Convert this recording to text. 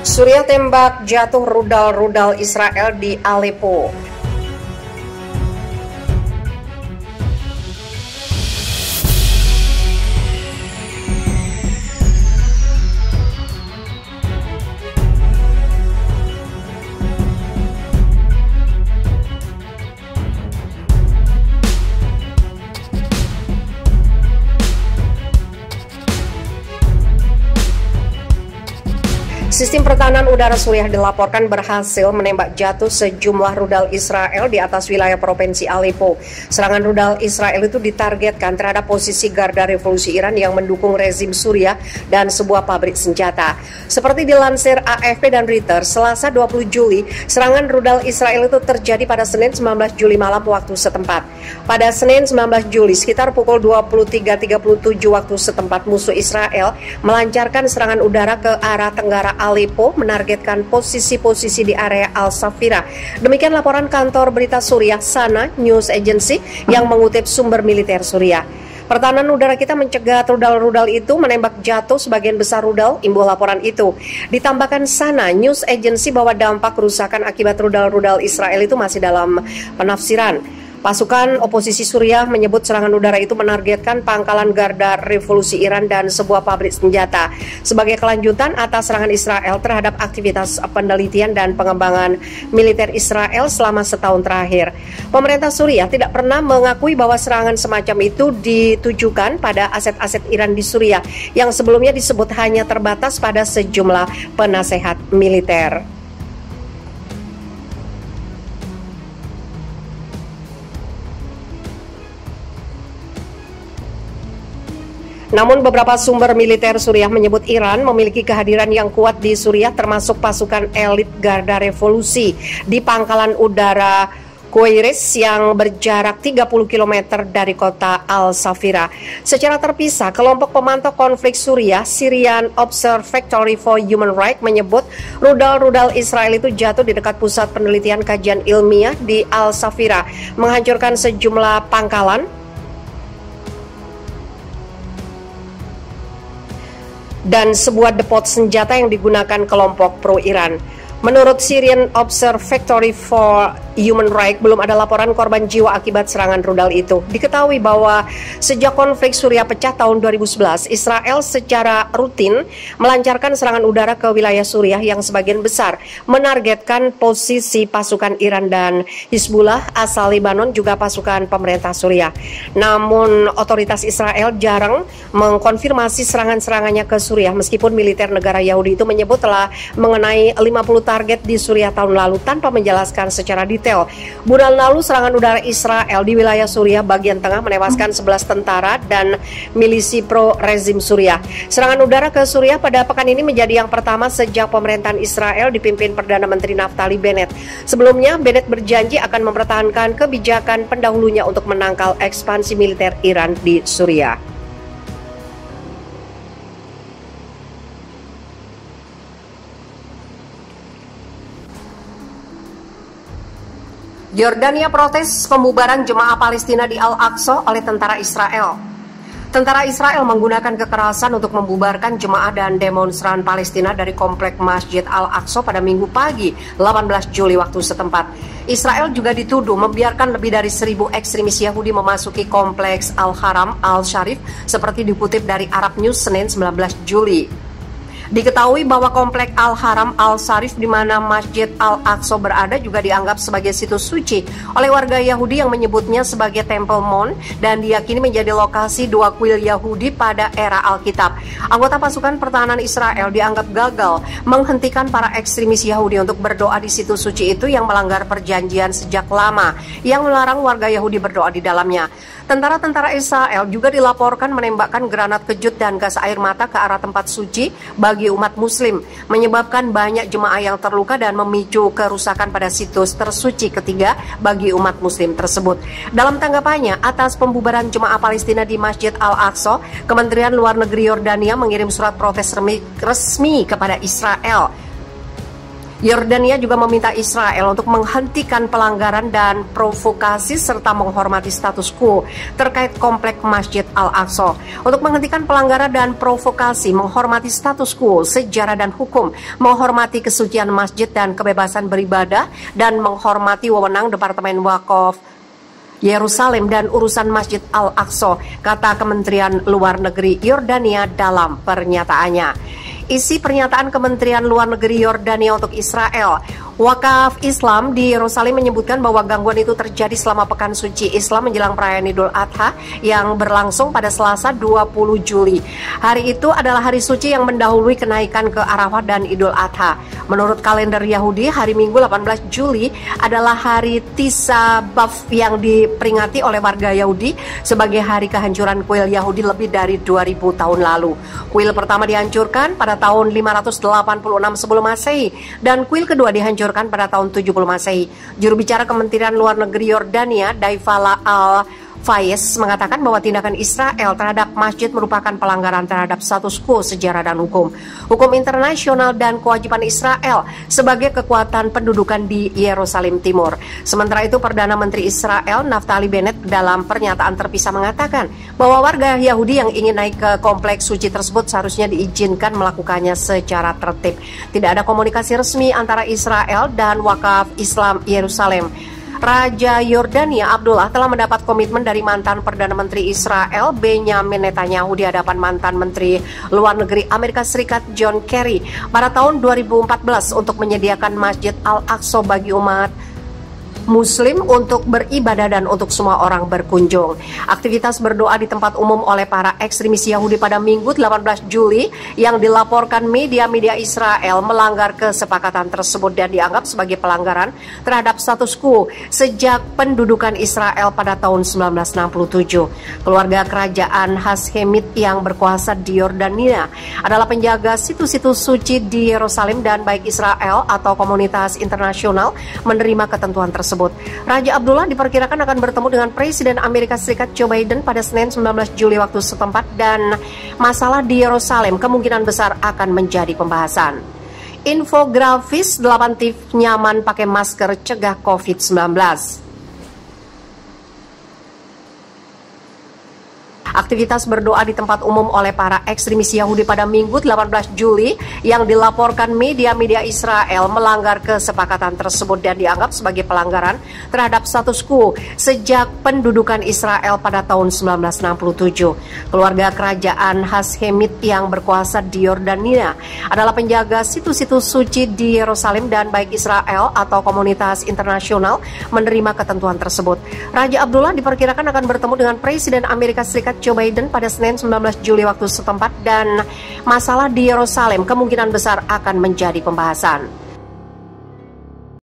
Suriah tembak jatuh rudal-rudal Israel di Aleppo. Sistem pertahanan udara Suriah dilaporkan berhasil menembak jatuh sejumlah rudal Israel di atas wilayah provinsi Aleppo. Serangan rudal Israel itu ditargetkan terhadap posisi garda revolusi Iran yang mendukung rezim Suriah dan sebuah pabrik senjata. Seperti dilansir AFP dan Reuters, Selasa 20 Juli, serangan rudal Israel itu terjadi pada Senin 19 Juli malam waktu setempat. Pada Senin 19 Juli, sekitar pukul 23.37 waktu setempat, musuh Israel melancarkan serangan udara ke arah tenggara Aleppo, menargetkan posisi-posisi di area Al-Safira. Demikian laporan kantor berita Suriah Sana News Agency yang mengutip sumber militer Suriah. Pertahanan udara kita mencegah rudal-rudal itu menembak jatuh sebagian besar rudal, imbuh laporan itu. Ditambahkan Sana News Agency bahwa dampak kerusakan akibat rudal-rudal Israel itu masih dalam penafsiran. Pasukan oposisi Suriah menyebut serangan udara itu menargetkan pangkalan garda revolusi Iran dan sebuah pabrik senjata sebagai kelanjutan atas serangan Israel terhadap aktivitas penelitian dan pengembangan militer Israel selama setahun terakhir. Pemerintah Suriah tidak pernah mengakui bahwa serangan semacam itu ditujukan pada aset-aset Iran di Suriah yang sebelumnya disebut hanya terbatas pada sejumlah penasehat militer. Namun beberapa sumber militer Suriah menyebut Iran memiliki kehadiran yang kuat di Suriah termasuk pasukan elit Garda Revolusi di pangkalan udara Koiris yang berjarak 30 km dari kota Al-Safira. Secara terpisah, kelompok pemantau konflik Suriah, Syrian Observatory for Human Rights menyebut rudal-rudal Israel itu jatuh di dekat pusat penelitian kajian ilmiah di Al-Safira, menghancurkan sejumlah pangkalan dan sebuah depot senjata yang digunakan kelompok pro-Iran. Menurut Syrian Observatory for Human Rights, belum ada laporan korban jiwa akibat serangan rudal itu. Diketahui bahwa sejak konflik Suriah pecah tahun 2011, Israel secara rutin melancarkan serangan udara ke wilayah Suriah yang sebagian besar menargetkan posisi pasukan Iran dan Hizbullah asal Lebanon, juga pasukan pemerintah Suriah. Namun otoritas Israel jarang mengkonfirmasi serangan-serangannya ke Suriah, meskipun militer negara Yahudi itu menyebut telah mengenai 50 target di Suriah tahun lalu tanpa menjelaskan secara detail. Bulan lalu serangan udara Israel di wilayah Suriah bagian tengah menewaskan 11 tentara dan milisi pro-rezim Suriah. Serangan udara ke Suriah pada pekan ini menjadi yang pertama sejak pemerintahan Israel dipimpin Perdana Menteri Naftali Bennett. Sebelumnya, Bennett berjanji akan mempertahankan kebijakan pendahulunya untuk menangkal ekspansi militer Iran di Suriah. Yordania protes pembubaran jemaah Palestina di Al-Aqsa oleh tentara Israel. Tentara Israel menggunakan kekerasan untuk membubarkan jemaah dan demonstran Palestina dari komplek Masjid Al-Aqsa pada Minggu pagi, 18 Juli waktu setempat. Israel juga dituduh membiarkan lebih dari 1.000 ekstremis Yahudi memasuki kompleks Al-Haram Al-Sharif, seperti dikutip dari Arab News Senin 19 Juli. Diketahui bahwa komplek Al-Haram Al-Sharif di mana Masjid Al-Aqsa berada juga dianggap sebagai situs suci oleh warga Yahudi yang menyebutnya sebagai Temple Mount dan diyakini menjadi lokasi dua kuil Yahudi pada era Alkitab. Anggota pasukan pertahanan Israel dianggap gagal menghentikan para ekstremis Yahudi untuk berdoa di situs suci itu yang melanggar perjanjian sejak lama yang melarang warga Yahudi berdoa di dalamnya. Tentara-tentara Israel juga dilaporkan menembakkan granat kejut dan gas air mata ke arah tempat suci bagi umat muslim, menyebabkan banyak jemaah yang terluka dan memicu kerusakan pada situs tersuci ketiga bagi umat muslim tersebut. Dalam tanggapannya atas pembubaran jemaah Palestina di Masjid Al-Aqsa, Kementerian Luar Negeri Yordania mengirim surat protes resmi kepada Israel. Yordania juga meminta Israel untuk menghentikan pelanggaran dan provokasi serta menghormati status quo terkait kompleks Masjid Al-Aqsa. Untuk menghentikan pelanggaran dan provokasi, menghormati status quo, sejarah dan hukum, menghormati kesucian masjid dan kebebasan beribadah, dan menghormati wewenang Departemen Wakaf Yerusalem dan urusan Masjid Al-Aqsa, kata Kementerian Luar Negeri Yordania dalam pernyataannya. Isi pernyataan Kementerian Luar Negeri Yordania untuk Israel. Wakaf Islam di Yerusalem menyebutkan bahwa gangguan itu terjadi selama pekan suci Islam menjelang perayaan Idul Adha yang berlangsung pada Selasa 20 Juli. Hari itu adalah hari suci yang mendahului kenaikan ke Arafah dan Idul Adha. Menurut kalender Yahudi, hari Minggu 18 Juli adalah hari Tis'a B'Av yang diperingati oleh warga Yahudi sebagai hari kehancuran kuil Yahudi lebih dari 2000 tahun lalu. Kuil pertama dihancurkan pada tahun 586 sebelum Masehi dan kuil kedua dihancurkan pada tahun 70 Masehi. Juru bicara Kementerian Luar Negeri Yordania, Daifala Al-Fayez, mengatakan bahwa tindakan Israel terhadap masjid merupakan pelanggaran terhadap status quo, sejarah dan hukum internasional dan kewajiban Israel sebagai kekuatan pendudukan di Yerusalem Timur. Sementara itu, Perdana Menteri Israel Naftali Bennett dalam pernyataan terpisah mengatakan bahwa warga Yahudi yang ingin naik ke kompleks suci tersebut seharusnya diizinkan melakukannya secara tertib. Tidak ada komunikasi resmi antara Israel dan Wakaf Islam Yerusalem. Raja Yordania Abdullah telah mendapat komitmen dari mantan Perdana Menteri Israel Benjamin Netanyahu di hadapan mantan Menteri Luar Negeri Amerika Serikat John Kerry pada tahun 2014 untuk menyediakan Masjid Al-Aqsa bagi umat Muslim untuk beribadah dan untuk semua orang berkunjung. Aktivitas berdoa di tempat umum oleh para ekstremis Yahudi pada Minggu 18 Juli yang dilaporkan media-media Israel melanggar kesepakatan tersebut dan dianggap sebagai pelanggaran terhadap status quo sejak pendudukan Israel pada tahun 1967. Keluarga kerajaan Hashemit yang berkuasa di Yordania adalah penjaga situs-situs suci di Yerusalem dan baik Israel atau komunitas internasional menerima ketentuan tersebut. Raja Abdullah diperkirakan akan bertemu dengan Presiden Amerika Serikat Joe Biden pada Senin 19 Juli waktu setempat dan masalah di Yerusalem kemungkinan besar akan menjadi pembahasan. Infografis 8 tips nyaman pakai masker cegah COVID-19. Aktivitas berdoa di tempat umum oleh para ekstremis Yahudi pada Minggu 18 Juli yang dilaporkan media-media Israel melanggar kesepakatan tersebut dan dianggap sebagai pelanggaran terhadap status quo sejak pendudukan Israel pada tahun 1967. Keluarga kerajaan Hashemit yang berkuasa di Yordania adalah penjaga situs-situs suci di Yerusalem dan baik Israel atau komunitas internasional menerima ketentuan tersebut. Raja Abdullah diperkirakan akan bertemu dengan Presiden Amerika Serikat Joe Biden pada Senin 19 Juli waktu setempat dan masalah di Yerusalem kemungkinan besar akan menjadi pembahasan.